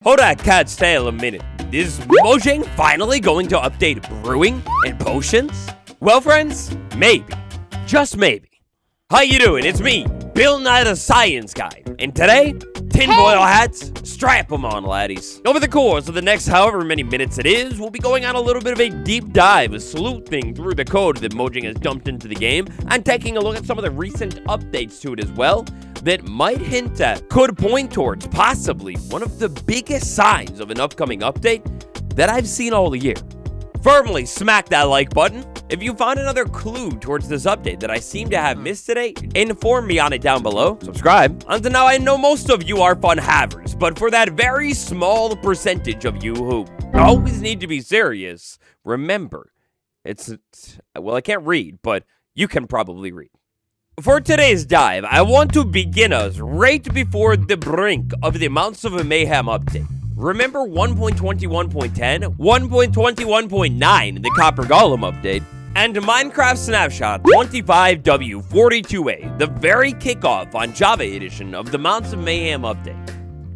Hold that cat's tail a minute. Is Mojang finally going to update brewing and potions? Well, friends, maybe. Just maybe. How you doing? It's me, Bill Nye the Science Guy. And today, tinfoil hats, strap them on, laddies. Over the course of the next however many minutes it is, we'll be going on a little bit of a deep dive, sleuthing through the code that Mojang has dumped into the game, and taking a look at some of the recent updates to it as well, that might hint at, could point towards, possibly, one of the biggest signs of an upcoming update that I've seen all year. Firmly smack that like button. If you found another clue towards this update that I seem to have missed today, inform me on it down below. Subscribe. Until now, I know most of you are fun havers, but for that very small percentage of you who always need to be serious, remember, well, I can't read, but you can probably read. For today's dive, I want to begin us right before the brink of the Mounts of Mayhem update. Remember 1.21.10, 1.21.9, the Copper Golem update, and Minecraft Snapshot 25W42A, the very kickoff on Java edition of the Mounts of Mayhem update.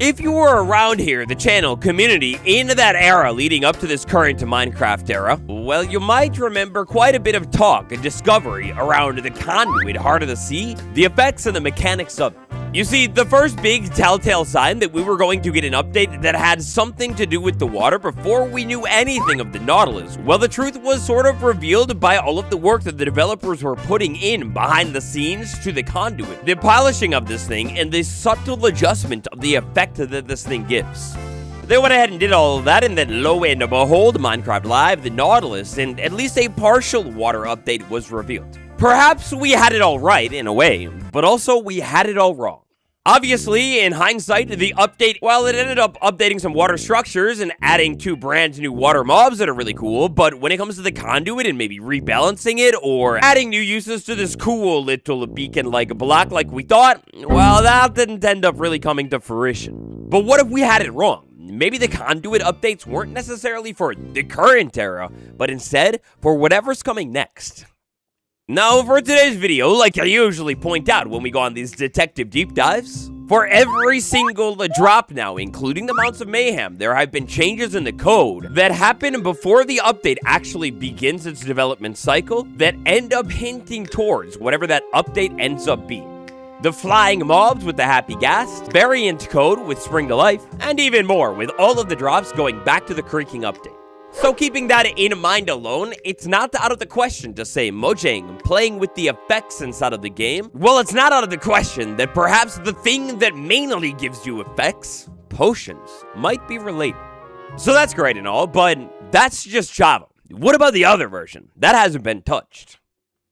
If you were around here, the channel, community, in that era leading up to this current Minecraft era, well, you might remember quite a bit of talk and discovery around the conduit, Heart of the Sea, the effects and the mechanics of it. You see, the first big telltale sign that we were going to get an update that had something to do with the water before we knew anything of the Nautilus, well, the truth was sort of revealed by all of the work that the developers were putting in behind the scenes to the conduit, the polishing of this thing, and the subtle adjustment of the effect that this thing gives. They went ahead and did all of that, and then lo and behold, Minecraft Live, the Nautilus, and at least a partial water update was revealed. Perhaps we had it all right, in a way, but also we had it all wrong. Obviously, in hindsight, the update, well, it ended up updating some water structures and adding 2 brand new water mobs that are really cool, but when it comes to the conduit and maybe rebalancing it or adding new uses to this cool little beacon-like block like we thought, well, that didn't end up really coming to fruition. But what if we had it wrong? Maybe the conduit updates weren't necessarily for the current era, but instead for whatever's coming next. Now, for today's video, like I usually point out when we go on these detective deep dives, for every single drop now, including the Mounts of Mayhem, there have been changes in the code that happen before the update actually begins its development cycle that end up hinting towards whatever that update ends up being. The flying mobs with the happy gas, variant code with Spring to Life, and even more with all of the drops going back to the creaking update. So keeping that in mind alone, it's not out of the question to say Mojang playing with the effects inside of the game. Well, it's not out of the question that perhaps the thing that mainly gives you effects, potions, might be related. So that's great and all, but that's just Java. What about the other version? That hasn't been touched.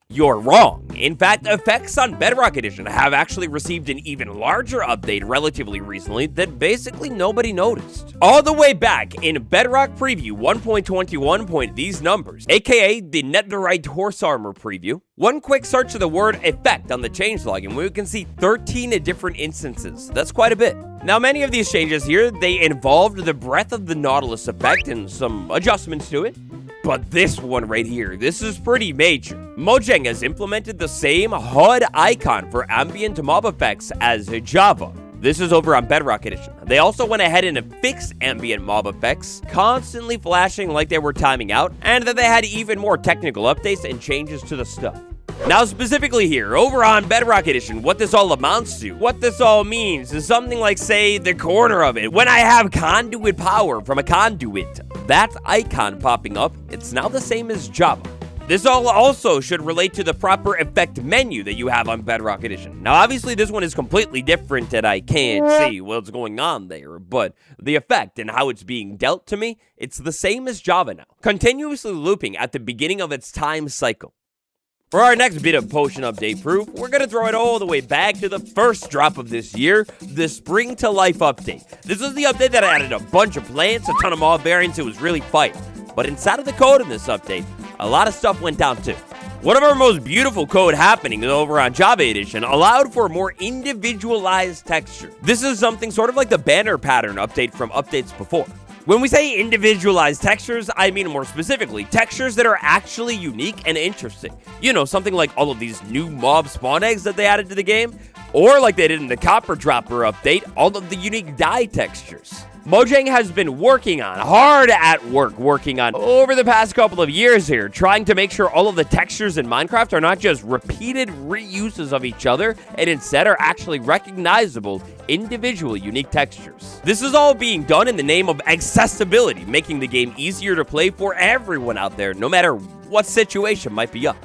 You're wrong. In fact, effects on Bedrock Edition have actually received an even larger update relatively recently that basically nobody noticed. All the way back in Bedrock Preview 1.21. These numbers, aka the Netherite Horse Armor Preview, one quick search of the word effect on the changelog and we can see 13 different instances. That's quite a bit. Now, many of these changes here, they involved the Breath of the Nautilus effect and some adjustments to it. But this one right here, this is pretty major. Mojang has implemented the same HUD icon for ambient mob effects as Java. This is over on Bedrock Edition. They also went ahead and fixed ambient mob effects, constantly flashing like they were timing out, and that they had even more technical updates and changes to the stuff. Now, specifically here, over on Bedrock Edition, what this all amounts to, what this all means, is something like, say, the corner of it. When I have conduit power from a conduit, that icon popping up, it's now the same as Java. This all also should relate to the proper effect menu that you have on Bedrock Edition. Now, obviously, this one is completely different and I can't see what's going on there, but the effect and how it's being dealt to me, it's the same as Java now, continuously looping at the beginning of its time cycle. For our next bit of potion update proof, we're going to throw it all the way back to the first drop of this year, the Spring to Life update. This is the update that added a bunch of plants, a ton of mob variants, it was really fire. But inside of the code in this update, a lot of stuff went down too. One of our most beautiful code happenings over on Java Edition allowed for more individualized texture. This is something sort of like the banner pattern update from updates before. When we say individualized textures, I mean more specifically, textures that are actually unique and interesting. You know, something like all of these new mob spawn eggs that they added to the game, or like they did in the Copper Dropper update, all of the unique dye textures. Mojang has been hard at work working on over the past couple of years here, trying to make sure all of the textures in Minecraft are not just repeated reuses of each other, and instead are actually recognizable, individual, unique textures. This is all being done in the name of accessibility, making the game easier to play for everyone out there, no matter what situation might be up.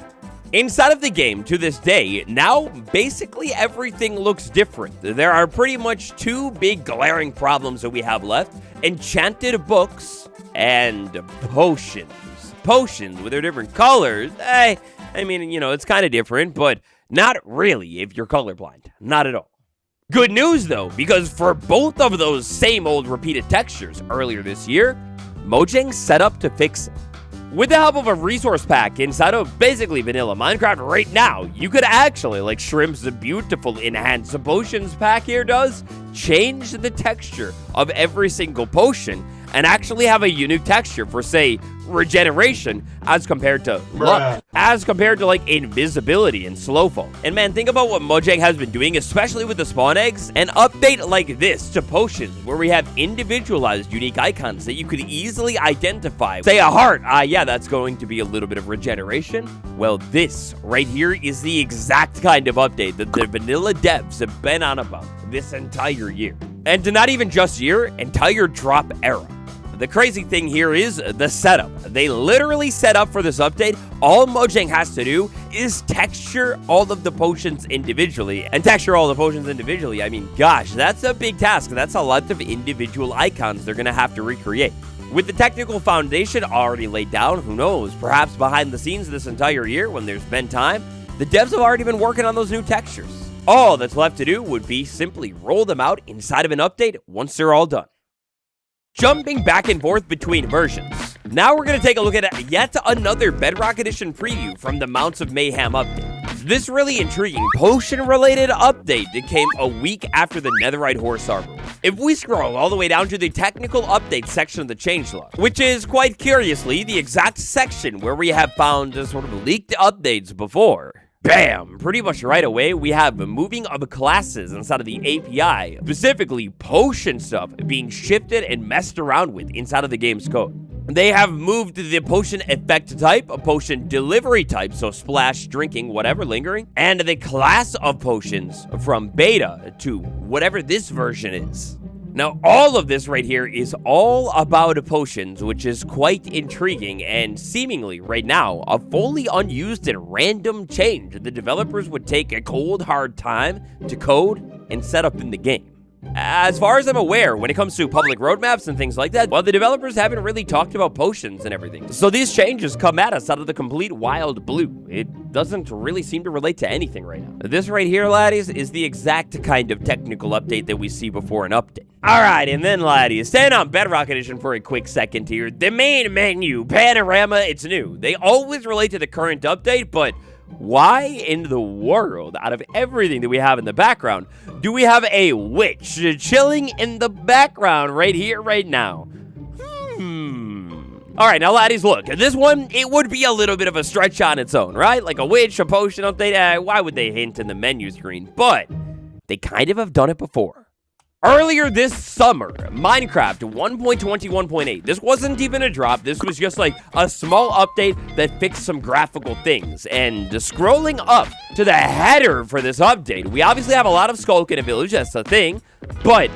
Inside of the game, to this day, now basically everything looks different. There are pretty much two big glaring problems that we have left: enchanted books and potions. Potions with their different colors. I mean, you know, it's kind of different, but not really if you're colorblind. Not at all. Good news, though, because for both of those same old repeated textures earlier this year, Mojang set up to fix it. With the help of a resource pack inside of basically vanilla Minecraft right now, you could actually, like Shrimp's beautiful enhanced potions pack here does, change the texture of every single potion and actually have a unique texture for, say, regeneration as compared to luck, as compared to like invisibility and slow fall. And man, think about what Mojang has been doing, especially with the spawn eggs. An update like this to potions where we have individualized unique icons that you could easily identify. Say a heart, yeah, that's going to be a little bit of regeneration. Well, this right here is the exact kind of update that the vanilla devs have been on about this entire year. And not even just year, entire drop era. The crazy thing here is the setup. They literally set up for this update. All Mojang has to do is texture all of the potions individually. And texture all the potions individually, I mean, gosh, that's a big task. That's a lot of individual icons they're going to have to recreate. With the technical foundation already laid down, who knows, perhaps behind the scenes this entire year when there's been time, the devs have already been working on those new textures. All that's left to do would be simply roll them out inside of an update once they're all done. Jumping back and forth between versions. Now we're going to take a look at yet another Bedrock Edition preview from the Mounts of Mayhem update. This really intriguing potion-related update that came a week after the Netherite Horse Armor. If we scroll all the way down to the technical update section of the changelog, which is quite curiously the exact section where we have found sort of leaked updates before. Bam! Pretty much right away, we have moving of classes inside of the API, specifically potion stuff being shifted and messed around with inside of the game's code. They have moved the potion effect type, a potion delivery type, so splash, drinking, whatever, lingering, and the class of potions from beta to whatever this version is. Now, all of this right here is all about potions, which is quite intriguing and seemingly, right now, a fully unused and random change the developers would take a cold, hard time to code and set up in the game. As far as I'm aware, when it comes to public roadmaps and things like that, well, the developers haven't really talked about potions and everything. So these changes come at us out of the complete wild blue. It doesn't really seem to relate to anything right now. This right here, laddies, is the exact kind of technical update that we see before an update. All right, and then, laddies, staying on Bedrock Edition for a quick second here. The main menu, panorama, it's new. They always relate to the current update, but why in the world, out of everything that we have in the background, do we have a witch chilling in the background right here, right now? All right, now, laddies, look, this one, it would be a little bit of a stretch on its own, right? Like a witch, a potion update, why would they hint in the menu screen? But they kind of have done it before. Earlier this summer, Minecraft 1.21.8. This wasn't even a drop. This was just like a small update that fixed some graphical things. And scrolling up to the header for this update, we obviously have a lot of skulk in a village. That's the thing. But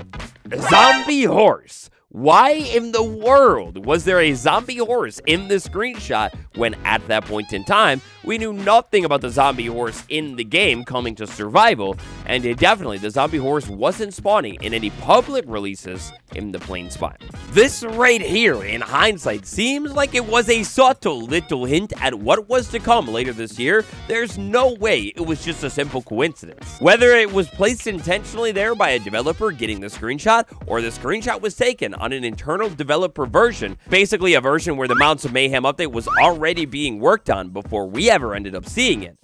zombie horse. Why in the world was there a zombie horse in the screenshot when at that point in time, we knew nothing about the zombie horse in the game coming to survival, and definitely the zombie horse wasn't spawning in any public releases in the plain spot. This right here, in hindsight, seems like it was a subtle little hint at what was to come later this year. There's no way it was just a simple coincidence. Whether it was placed intentionally there by a developer getting the screenshot, or the screenshot was taken on an internal developer version, basically a version where the Mounts of Mayhem update was already being worked on before we ever ended up seeing it.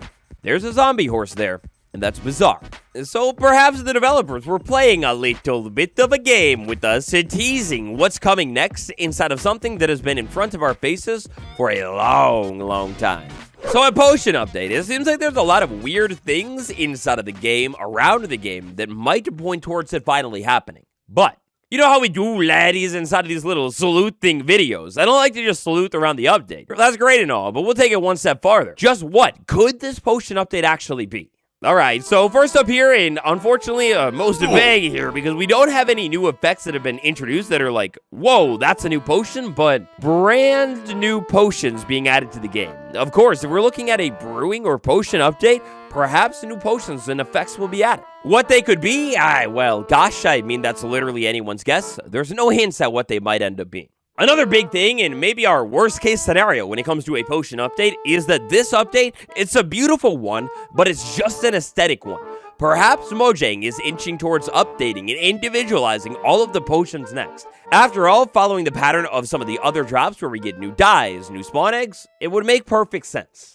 There's a zombie horse there, and that's bizarre. So perhaps the developers were playing a little bit of a game with us, teasing what's coming next inside of something that has been in front of our faces for a long time. So a potion update. It seems like there's a lot of weird things inside of the game, around the game, that might point towards it finally happening. But You know how we do, laddies, inside of these little salute thing videos. I don't like to just salute around the update. That's great and all, but we'll take it one step farther. Just what could this potion update actually be? Alright, so first up here, and unfortunately, most vague here, because we don't have any new effects that have been introduced that are like, whoa, that's a new potion, but brand new potions being added to the game. Of course, if we're looking at a brewing or potion update, perhaps new potions and effects will be added. What they could be? Well, gosh, I mean, that's literally anyone's guess. There's no hints at what they might end up being. Another big thing, and maybe our worst case scenario when it comes to a potion update, is that this update, it's a beautiful one, but it's just an aesthetic one. Perhaps Mojang is inching towards updating and individualizing all of the potions next. After all, following the pattern of some of the other drops where we get new dyes, new spawn eggs, it would make perfect sense.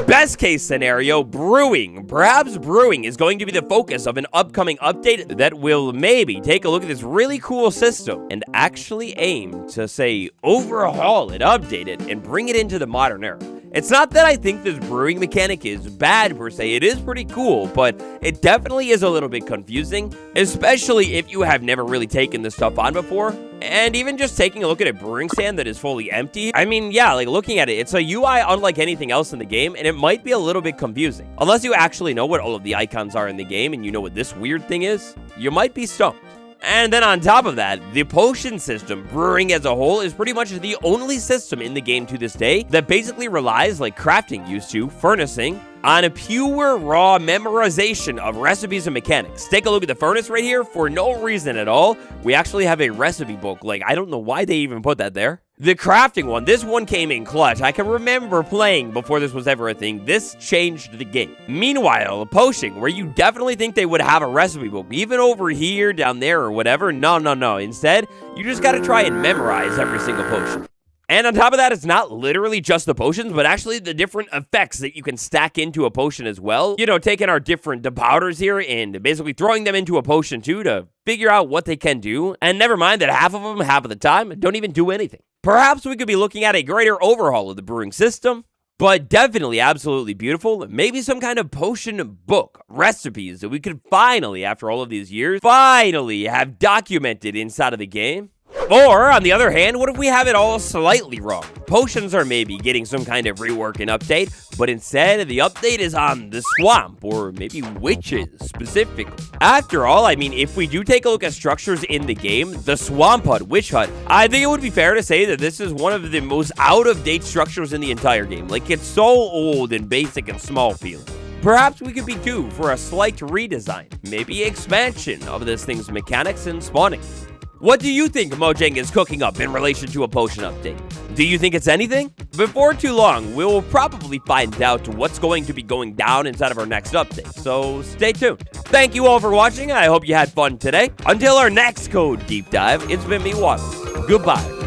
Best case scenario, brewing. Perhaps brewing is going to be the focus of an upcoming update that will maybe take a look at this really cool system and actually aim to, say, overhaul it, update it, and bring it into the modern era. It's not that I think this brewing mechanic is bad per se, it is pretty cool, but it definitely is a little bit confusing, especially if you have never really taken this stuff on before. And even just taking a look at a brewing stand that is fully empty, I mean, yeah, like looking at it, it's a UI unlike anything else in the game, and it might be a little bit confusing. Unless you actually know what all of the icons are in the game and you know what this weird thing is, you might be stumped. And then on top of that, the potion system, brewing as a whole, is pretty much the only system in the game to this day that basically relies, like crafting used to, furnacing, on a pure, raw memorization of recipes and mechanics. Take a look at the furnace right here. For no reason at all, we actually have a recipe book. Like, I don't know why they even put that there. The crafting one, this one came in clutch. I can remember playing before this was ever a thing. This changed the game. Meanwhile, potion, where you definitely think they would have a recipe book, even over here, down there, or whatever. No. Instead, you just gotta try and memorize every single potion. And on top of that, it's not literally just the potions, but actually the different effects that you can stack into a potion as well. You know, taking our different powders here and basically throwing them into a potion too to figure out what they can do. And never mind that half of them, half of the time, don't even do anything. Perhaps we could be looking at a greater overhaul of the brewing system, but definitely absolutely beautiful. Maybe some kind of potion book, recipes that we could finally, after all of these years, finally have documented inside of the game. Or, on the other hand, what if we have it all slightly wrong? Potions are maybe getting some kind of rework and update, but instead, the update is on the swamp, or maybe witches, specifically. After all, I mean, if we do take a look at structures in the game, the swamp hut, witch hut, I think it would be fair to say that this is one of the most out-of-date structures in the entire game. Like, it's so old and basic and small feeling. Perhaps we could be due for a slight redesign, maybe expansion of this thing's mechanics and spawning. What do you think Mojang is cooking up in relation to a potion update? Do you think it's anything? Before too long, we will probably find out what's going to be going down inside of our next update, so stay tuned. Thank you all for watching, I hope you had fun today. Until our next code deep dive, it's been me, Waddles. Goodbye.